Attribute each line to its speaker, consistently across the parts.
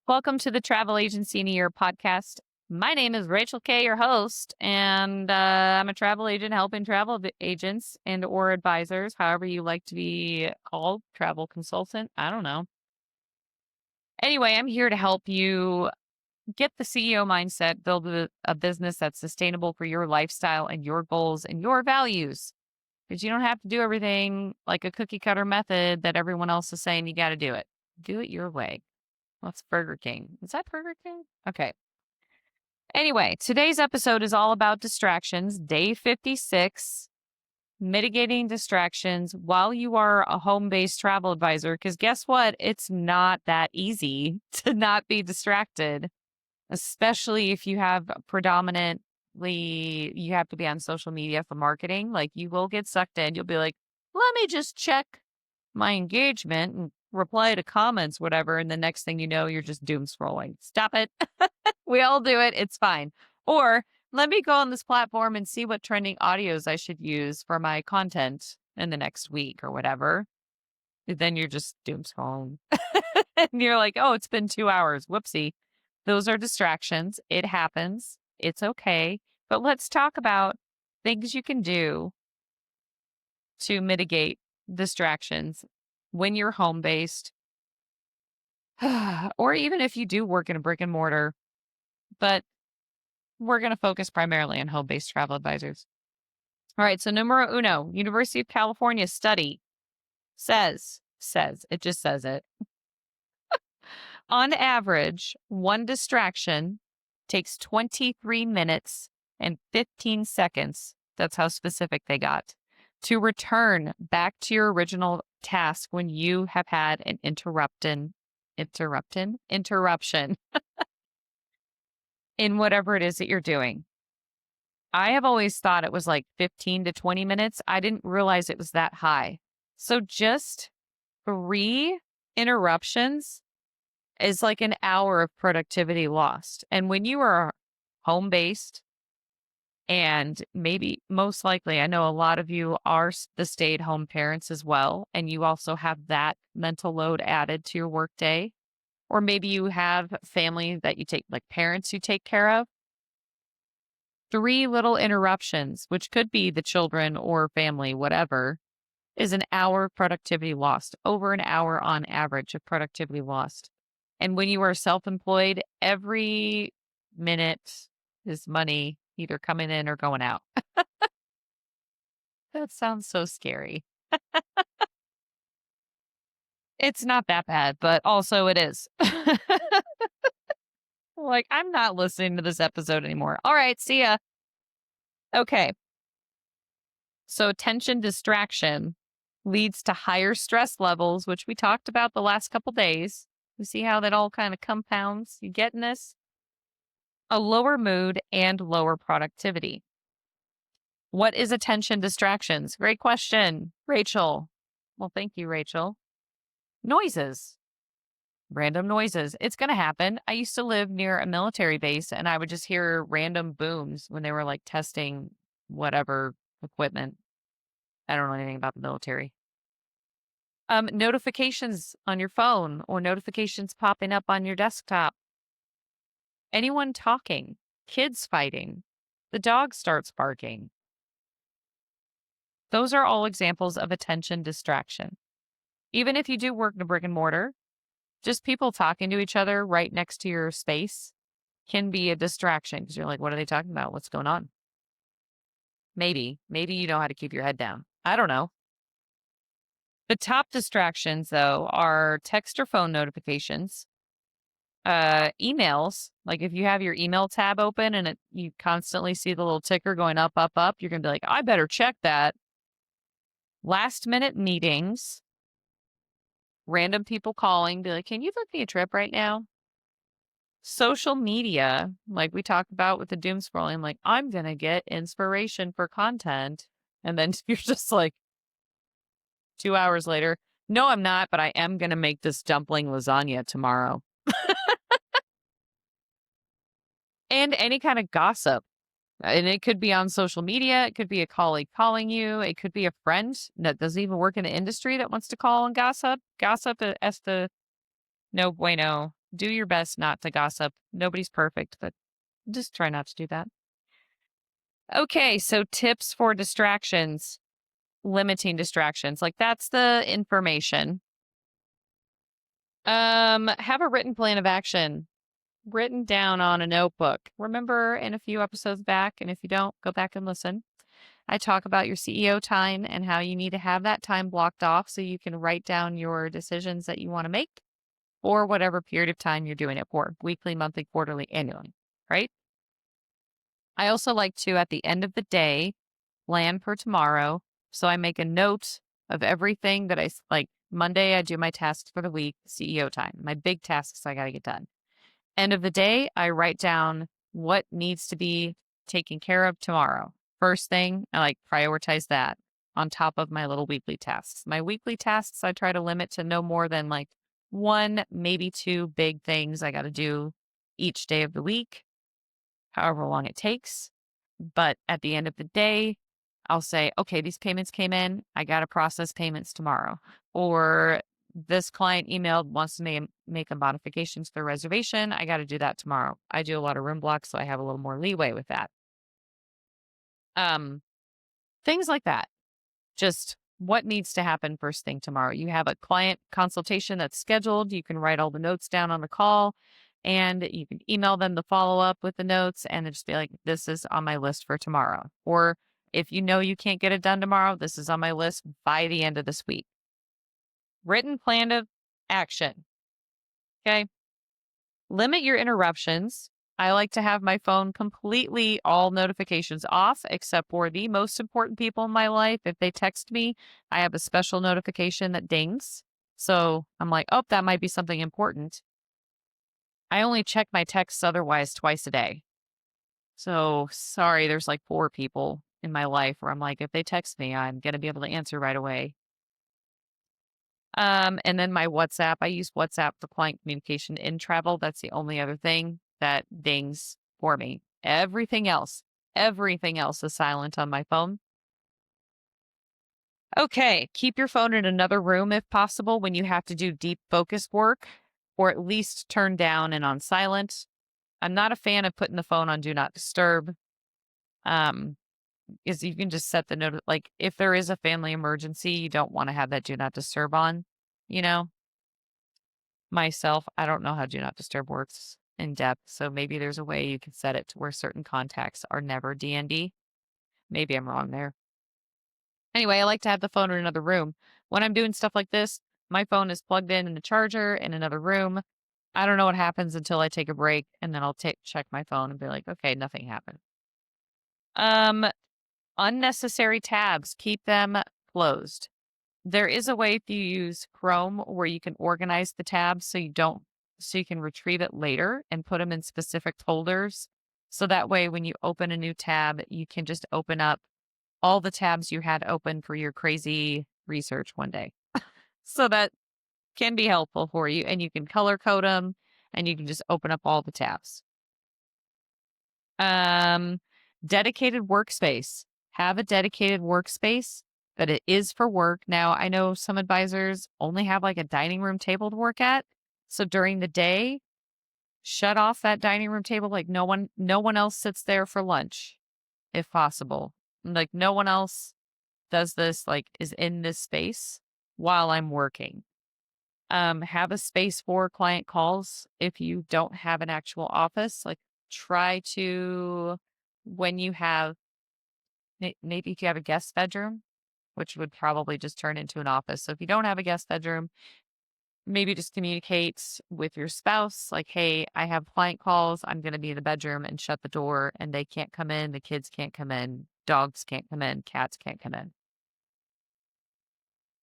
Speaker 1: Welcome to the Travel Agency in a Year podcast. My name is Rachel K., your host, and I'm a travel agent helping agents and or advisors, however you like to be called, travel consultant. I don't know. Anyway, I'm here to help you get the CEO mindset, build a business that's sustainable for your lifestyle and your goals and your values. Because you don't have to do everything like a cookie cutter method that everyone else is saying you got to do it. Do it your way. What's Burger King? Is that Burger King? Okay. Anyway, today's episode is all about distractions, day 56, mitigating distractions while you are a home based travel advisor. Because guess what? It's not that easy to not be distracted, especially if you have you have to be on social media for marketing. Like you will get sucked in. You'll be like, let me just check my engagement and reply to comments, whatever. And the next thing you know, you're just doom scrolling. Stop it. We all do it. It's fine. Or let me go on this platform and see what trending audios I should use for my content in the next week or whatever. Then you're just doom scrolling. And you're like, oh, it's been 2 hours. Whoopsie. Those are distractions. It happens. It's okay. But let's talk about things you can do to mitigate distractions when you're home based, or even if you do work in a brick and mortar, but we're going to focus primarily on home based travel advisors. All right. So, numero uno, University of California study it just says it. On average, one distraction takes 23 minutes and 15 seconds. That's how specific they got to return back to your original task when you have had an interruption in whatever it is that you're doing. I have always thought it was like 15 to 20 minutes. I didn't realize it was that high. So just 3 interruptions is like an hour of productivity lost. And when you are home based, and maybe most likely, I know a lot of you are the stay at home parents as well, and you also have that mental load added to your workday. Or maybe you have family that you take, like parents you take care of. 3 little interruptions, which could be the children or family, whatever, is an hour of productivity lost, over an hour on average of productivity lost. And when you are self-employed, every minute is money either coming in or going out. That sounds so scary. It's not that bad, but also it is. Like, I'm not listening to this episode anymore. All right, see ya. Okay. So attention distraction leads to higher stress levels, which we talked about the last couple days. You see how that all kind of compounds? You getting this? A lower mood and lower productivity. What is attention distractions? Great question, Rachel. Well, thank you, Rachel. Noises. Random noises. It's going to happen. I used to live near a military base and I would just hear random booms when they were like testing whatever equipment. I don't know anything about the military. Notifications on your phone or notifications popping up on your desktop. Anyone talking, kids fighting, the dog starts barking. Those are all examples of attention distraction. Even if you do work in a brick and mortar, just people talking to each other right next to your space can be a distraction because you're like, what are they talking about? What's going on? Maybe you know how to keep your head down. I don't know. The top distractions, though, are text or phone notifications, emails. Like if you have your email tab open and you constantly see the little ticker going up, up, up, you're going to be like, I better check that. Last minute meetings. Random people calling, be like, can you book me a trip right now? Social media, like we talked about with the doom scrolling, like, I'm going to get inspiration for content. And then you're just like 2 hours later, no, I'm not, but I am going to make this dumpling lasagna tomorrow. And any kind of gossip. And it could be on social media. It could be a colleague calling you. It could be a friend that doesn't even work in the industry that wants to call and gossip. Gossip es the no bueno Do your best not to gossip. Nobody's perfect, but just try not to do that. Okay, so tips for distractions, limiting distractions. Like that's the information. Have a written plan of action written down on a notebook. Remember in a few episodes back, and if you don't, go back and listen. I talk about your CEO time and how you need to have that time blocked off so you can write down your decisions that you want to make for whatever period of time you're doing it for, weekly, monthly, quarterly, annually, right? I also like to, at the end of the day, plan for tomorrow. So I make a note of everything that like Monday, I do my tasks for the week, CEO time, my big tasks I got to get done. End of the day, I write down what needs to be taken care of tomorrow. First thing, I like prioritize that on top of my little weekly tasks. My weekly tasks, I try to limit to no more than like one, maybe two big things I got to do each day of the week, however long it takes. But at the end of the day, I'll say, okay, these payments came in. I got to process payments tomorrow. Or this client emailed, wants to make a modification to their reservation. I got to do that tomorrow. I do a lot of room blocks, so I have a little more leeway with that. Um, Things like that. Just what needs to happen first thing tomorrow. You have a client consultation that's scheduled. You can write all the notes down on the call and you can email them the follow up with the notes and then just be like, this is on my list for tomorrow. Or if you know you can't get it done tomorrow, this is on my list by the end of this week. Written plan of action. Okay. Limit your interruptions. I like to have my phone completely all notifications off except for the most important people in my life. If they text me, I have a special notification that dings. So I'm like, oh, that might be something important. I only check my texts otherwise twice a day. So sorry, there's like 4 people in my life where I'm like, if they text me, I'm going to be able to answer right away. And then my WhatsApp, I use WhatsApp for client communication in travel. That's the only other thing that dings for me. Everything else is silent on my phone. Okay, keep your phone in another room if possible when you have to do deep focus work, or at least turn down and on silent. I'm not a fan of putting the phone on do not disturb. Um, is you can just set the note like if there is a family emergency, you don't want to have that do not disturb on, you know? Myself, I don't know how do not disturb works in depth, so maybe there's a way you can set it to where certain contacts are never DND. Maybe I'm wrong there. Anyway, I like to have the phone in another room. When I'm doing stuff like this, my phone is plugged in the charger in another room. I don't know what happens until I take a break, and then I'll check my phone and be like, okay, nothing happened. Um, Unnecessary tabs, keep them closed. There is a way if you use Chrome where you can organize the tabs so you can retrieve it later and put them in specific folders. So that way when you open a new tab, you can just open up all the tabs you had open for your crazy research one day. So that can be helpful for you and you can color code them and you can just open up all the tabs. Um, Dedicated workspace. Have a dedicated workspace that it is for work. Now, I know some advisors only have like a dining room table to work at. So during the day, shut off that dining room table. Like no one else sits there for lunch if possible. Like no one else does this, like is in this space while I'm working. Have a space for client calls if you don't have an actual office. Like try to, when you have, maybe if you have a guest bedroom, which would probably just turn into an office. So if you don't have a guest bedroom, maybe just communicate with your spouse like, hey, I have client calls. I'm going to be in the bedroom and shut the door and they can't come in. The kids can't come in. Dogs can't come in. Cats can't come in.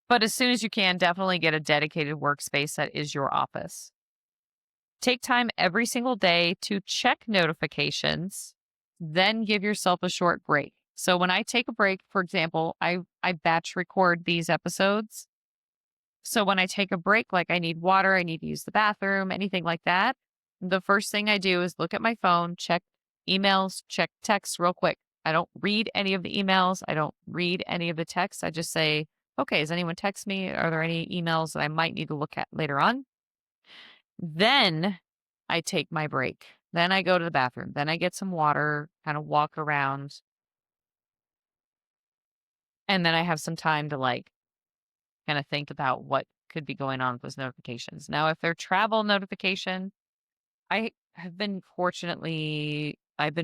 Speaker 1: But as soon as you can, definitely get a dedicated workspace that is your office. Take time every single day to check notifications, then give yourself a short break. So when I take a break, for example, I batch record these episodes. So when I take a break, like I need water, I need to use the bathroom, anything like that, the first thing I do is look at my phone, check emails, check texts real quick. I don't read any of the emails. I don't read any of the texts. I just say, okay, has anyone text me? Are there any emails that I might need to look at later on? Then I take my break. Then I go to the bathroom. Then I get some water, kind of walk around, and then I have some time to like kind of think about what could be going on with those notifications. Now, if they're travel notification, I've been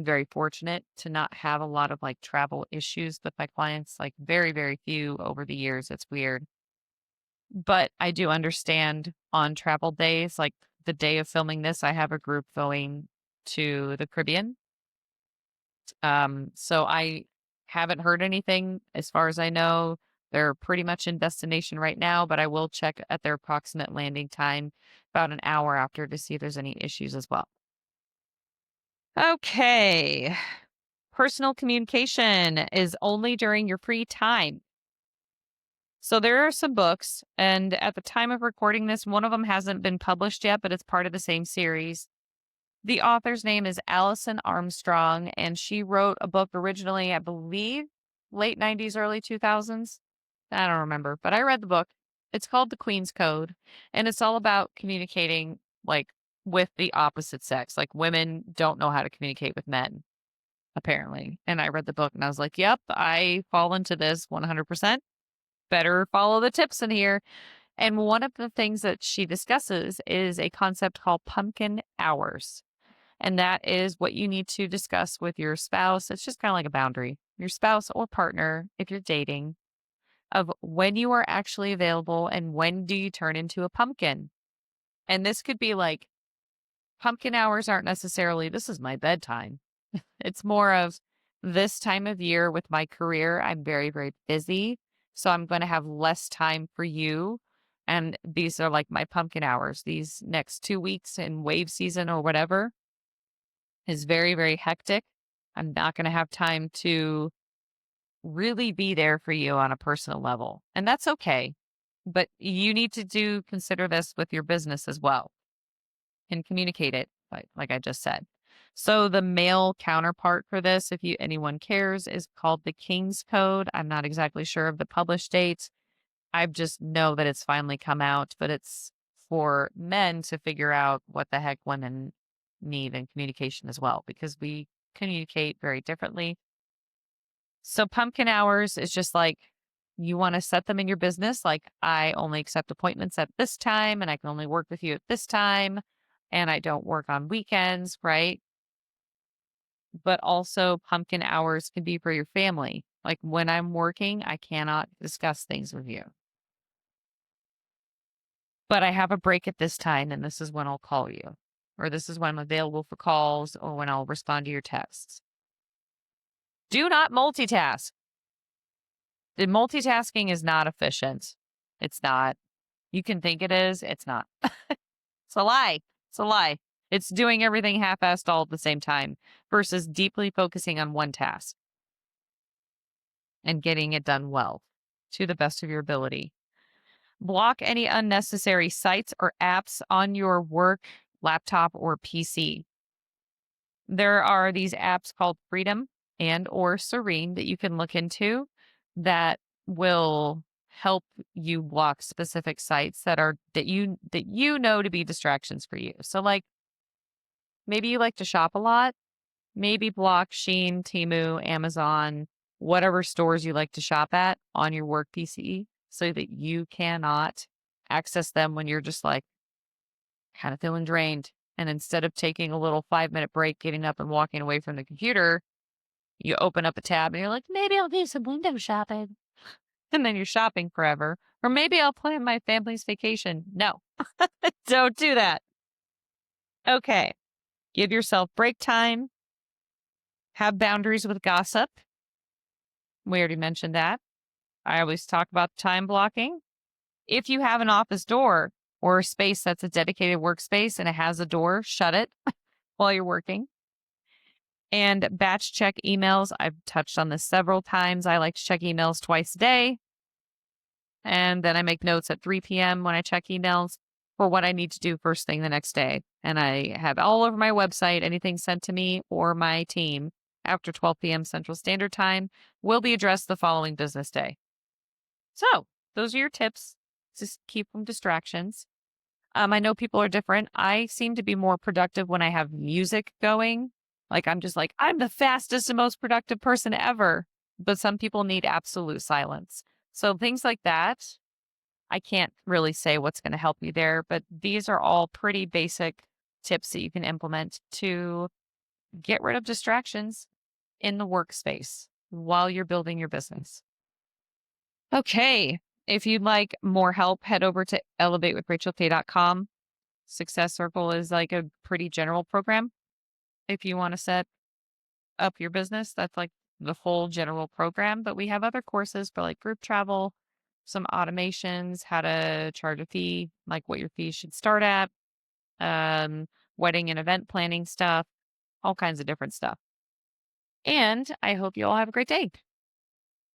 Speaker 1: very fortunate to not have a lot of like travel issues with my clients, like very, very few over the years. It's weird. But I do understand on travel days, like the day of filming this, I have a group going to the Caribbean. So I haven't heard anything as far as I know. They're pretty much in destination right now, but I will check at their approximate landing time about an hour after to see if there's any issues as well. Okay. Personal communication is only during your free time. So there are some books, and at the time of recording this, one of them hasn't been published yet, but it's part of the same series. The author's name is Allison Armstrong, and she wrote a book originally, I believe, late 90s, early 2000s. I don't remember, but I read the book. It's called The Queen's Code, and it's all about communicating like with the opposite sex. Like women don't know how to communicate with men, apparently. And I read the book and I was like, yep, I fall into this 100%. Better follow the tips in here. And one of the things that she discusses is a concept called pumpkin hours. And that is what you need to discuss with your spouse. It's just kind of like a boundary, your spouse or partner, if you're dating, of when you are actually available and when do you turn into a pumpkin. And this could be like pumpkin hours aren't necessarily, this is my bedtime. It's more of this time of year with my career, I'm very, very busy. So I'm going to have less time for you. And these are like my pumpkin hours. These next 2 weeks in wave season or whatever is very, very hectic. I'm not going to have time to really be there for you on a personal level. And that's okay. But you need to consider this with your business as well and communicate it, like I just said. So the male counterpart for this, if anyone cares, is called the King's Code. I'm not exactly sure of the published dates. I just know that it's finally come out, but it's for men to figure out what the heck women need in communication as well, because we communicate very differently. So pumpkin hours is just like you want to set them in your business. Like I only accept appointments at this time and I can only work with you at this time and I don't work on weekends, right? But also pumpkin hours can be for your family. Like when I'm working, I cannot discuss things with you. But I have a break at this time and this is when I'll call you. Or this is when I'm available for calls or when I'll respond to your texts. Do not multitask. The multitasking is not efficient. It's not. You can think it is. It's not. It's a lie. It's a lie. It's doing everything half-assed all at the same time versus deeply focusing on one task and getting it done well to the best of your ability. Block any unnecessary sites or apps on your work laptop or PC. There are these apps called Freedom and or Serene that you can look into that will help you block specific sites that you know to be distractions for you. So like maybe you like to shop a lot, maybe block Shein, Temu, Amazon, whatever stores you like to shop at on your work PC so that you cannot access them when you're just like kind of feeling drained. And instead of taking a little 5-minute break, getting up and walking away from the computer, you open up a tab and you're like, maybe I'll do some window shopping. And then you're shopping forever. Or maybe I'll plan my family's vacation. No, don't do that. Okay. Give yourself break time. Have boundaries with gossip. We already mentioned that. I always talk about time blocking. If you have an office door or a space that's a dedicated workspace and it has a door, shut it while you're working. And batch check emails. I've touched on this several times. I like to check emails twice a day. And then I make notes at 3 p.m. when I check emails for what I need to do first thing the next day. And I have all over my website, anything sent to me or my team after 12 p.m. Central Standard Time will be addressed the following business day. So those are your tips. Just keep from distractions. I know people are different. I seem to be more productive when I have music going. Like I'm just like, I'm the fastest and most productive person ever. But some people need absolute silence. So things like that, I can't really say what's going to help you there, but these are all pretty basic tips that you can implement to get rid of distractions in the workspace while you're building your business. Okay. If you'd like more help, head over to elevatewithrachelk.com. Success Circle is like a pretty general program. If you want to set up your business, that's like the whole general program. But we have other courses for like group travel, some automations, how to charge a fee, like what your fees should start at, um, wedding and event planning stuff, all kinds of different stuff. And I hope you all have a great day.